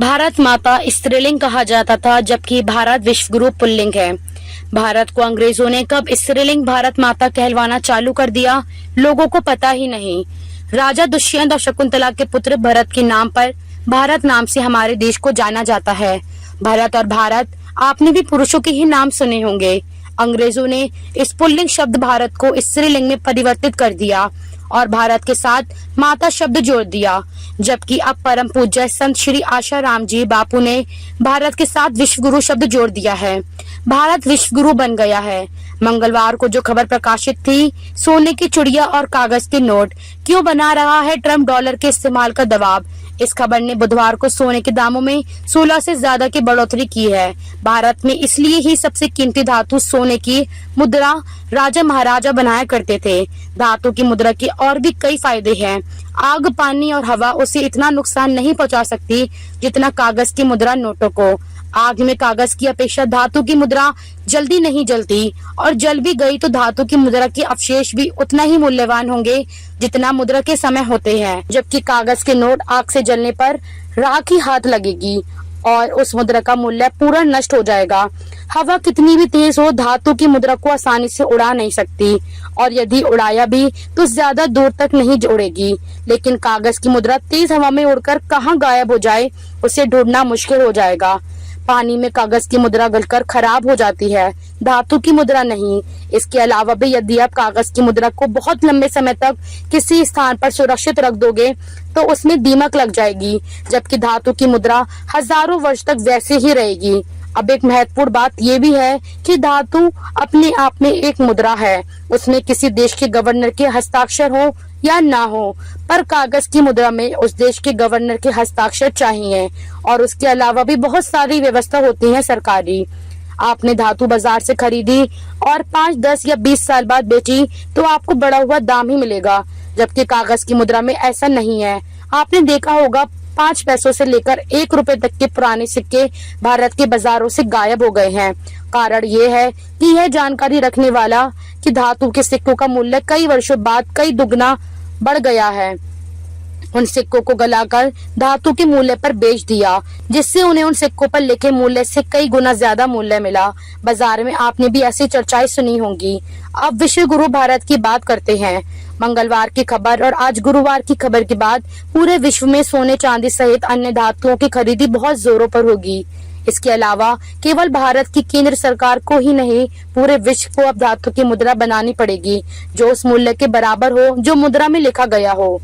भारत माता स्त्रीलिंग कहा जाता था, जबकि भारत विश्वगुरु पुल्लिंग है। भारत को अंग्रेजों ने कब स्त्रीलिंग भारत माता कहलवाना चालू कर दिया, लोगों को पता ही नहीं। राजा दुष्यंत और शकुंतला के पुत्र भरत के नाम पर भारत नाम से हमारे देश को जाना जाता है। भरत और भारत, आपने भी पुरुषों के ही नाम सुने होंगे। अंग्रेजों ने इस पुल्लिंग शब्द भारत को स्त्रीलिंग में परिवर्तित कर दिया और भारत के साथ माता शब्द जोड़ दिया, जबकि अब परम पूज्य संत श्री आशाराम जी बापू ने भारत के साथ विश्वगुरु शब्द जोड़ दिया है। भारत विश्वगुरु बन गया है। मंगलवार को जो खबर प्रकाशित थी, सोने की चिड़िया और कागज के नोट क्यों बना रहा है ट्रम्प डॉलर के इस्तेमाल का दबाव, इस खबर ने बुधवार को सोने के दामों में 16 से ज्यादा की बढ़ोतरी की है। भारत में इसलिए ही सबसे कीमती धातु सोने की मुद्रा राजा महाराजा बनाया करते थे। धातु की मुद्रा के और भी कई फायदे हैं। आग, पानी और हवा उसे इतना नुकसान नहीं पहुंचा सकती जितना कागज की मुद्रा नोटों को। आग में कागज की अपेक्षा धातु की मुद्रा जल्दी नहीं जलती, और जल भी गई तो धातु की मुद्रा के अवशेष भी उतना ही मूल्यवान होंगे जितना मुद्रा के समय होते हैं। जबकि कागज के नोट आग से जलने पर राख ही हाथ लगेगी और उस मुद्रा का मूल्य पूरा नष्ट हो जाएगा। हवा कितनी भी तेज हो, धातु की मुद्रा को आसानी से उड़ा नहीं सकती, और यदि उड़ाया भी तो ज्यादा दूर तक नहीं उड़ेगी। लेकिन कागज की मुद्रा तेज हवा में उड़कर कहाँ गायब हो जाए, उसे ढूंढना मुश्किल हो जाएगा। पानी में कागज की मुद्रा गलकर खराब हो जाती है, धातु की मुद्रा नहीं। इसके अलावा भी यदि आप कागज की मुद्रा को बहुत लंबे समय तक किसी स्थान पर सुरक्षित रख दोगे तो उसमें दीमक लग जाएगी, जबकि धातु की मुद्रा हजारों वर्ष तक वैसे ही रहेगी। अब एक महत्वपूर्ण बात यह भी है कि धातु अपने आप में एक मुद्रा है, उसमें किसी देश के गवर्नर के हस्ताक्षर हो या ना हो, पर कागज की मुद्रा में उस देश के गवर्नर के हस्ताक्षर चाहिए, और उसके अलावा भी बहुत सारी व्यवस्था होती है सरकारी। आपने धातु बाजार से खरीदी और 5, 10 या 20 साल बाद बेची तो आपको बढ़ा हुआ दाम ही मिलेगा, जबकि कागज की मुद्रा में ऐसा नहीं है। आपने देखा होगा 5 पैसों से लेकर 1 रुपए तक के पुराने सिक्के भारत के बाजारों से गायब हो गए हैं। कारण ये है कि यह जानकारी रखने वाला कि धातु के सिक्कों का मूल्य कई वर्षों बाद कई दुगना बढ़ गया है, उन सिक्कों को गलाकर धातु के मूल्य पर बेच दिया, जिससे उन्हें उन सिक्कों पर लिखे मूल्य से कई गुना ज्यादा मूल्य मिला। बाजार में आपने भी ऐसी चर्चाएं सुनी होंगी। अब विश्व गुरु भारत की बात करते हैं। मंगलवार की खबर और आज गुरुवार की खबर के बाद पूरे विश्व में सोने, चांदी सहित अन्य धातुओं की खरीदी बहुत जोरों पर होगी। इसके अलावा केवल भारत की केंद्र सरकार को ही नहीं, पूरे विश्व को अब धातु की मुद्रा बनानी पड़ेगी जो उस मूल्य के बराबर हो जो मुद्रा में लिखा गया हो।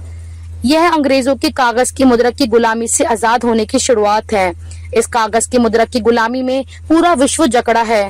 यह अंग्रेजों की कागज की मुद्रा की गुलामी से आजाद होने की शुरुआत है। इस कागज की मुद्रा की गुलामी में पूरा विश्व जकड़ा है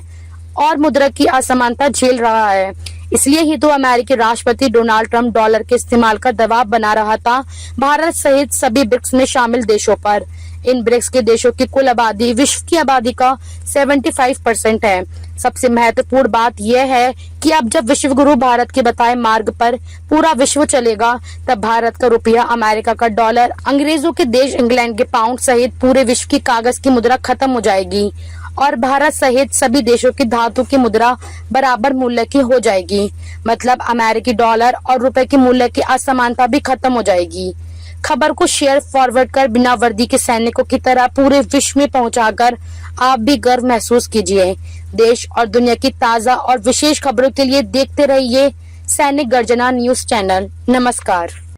और मुद्रा की असमानता झेल रहा है। इसलिए ही तो अमेरिकी राष्ट्रपति डोनाल्ड ट्रंप डॉलर के इस्तेमाल का दबाव बना रहा था भारत सहित सभी ब्रिक्स में शामिल देशों पर। इन ब्रिक्स के देशों की कुल आबादी विश्व की आबादी का 75% है। सबसे महत्वपूर्ण बात यह है कि अब जब विश्व गुरु भारत के बताए मार्ग पर पूरा विश्व चलेगा, तब भारत का रुपया, अमेरिका का डॉलर, अंग्रेजों के देश इंग्लैंड के पाउंड सहित पूरे विश्व की कागज की मुद्रा खत्म हो जाएगी और भारत सहित सभी देशों की धातु की मुद्रा बराबर मूल्य की हो जाएगी। मतलब अमेरिकी डॉलर और रुपए के मूल्य की असमानता भी खत्म हो जाएगी। खबर को शेयर फॉरवर्ड कर बिना वर्दी के सैनिकों की तरह पूरे विश्व में पहुंचाकर आप भी गर्व महसूस कीजिए। देश और दुनिया की ताजा और विशेष खबरों के लिए देखते रहिए सैनिक गर्जना न्यूज चैनल। नमस्कार।